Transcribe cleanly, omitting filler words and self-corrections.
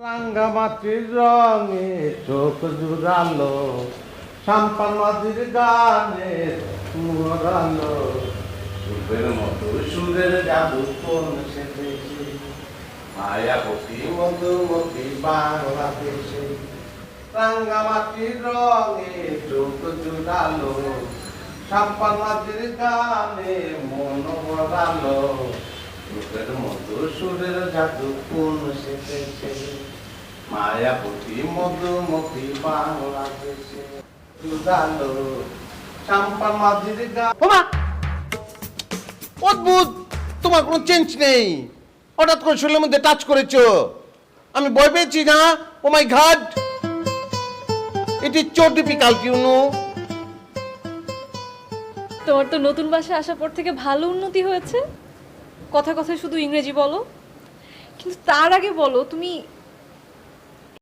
রাঙ্গামাটির রঙে চোখ জুড়ালো, সাম্পান মাঝির গানে মরালো, সুরের মতো সুরের জাদু কোন সে দেশে, মায়াবতী মধুমতি বাংলাদেশে। রাঙ্গামাটির রঙে চোখ জুড়ালো, সাম্পান মাঝির গানে মন মরালো, সুরের মতো সুরের জাদু কোন সে দেশে, মায়াবতী মধুমতি বাংলাদেশে। জুড়ালো সাম্পান মাঝির গানে। ওমা, অদ্ভুত, তোমার কোনো চেঞ্জ নেই, হঠাৎ করে শরীরের মধ্যে টাচ করেছো, আমি ভয় পেয়েছি না। Oh my god, it is so difficult you know. তোমার তো নতুন বাসায় আসার পর থেকে ভালো উন্নতি হয়েছে। কথা কথায় শুধু ইংরেজি বলো, কিন্তু তার আগে বলো তুমি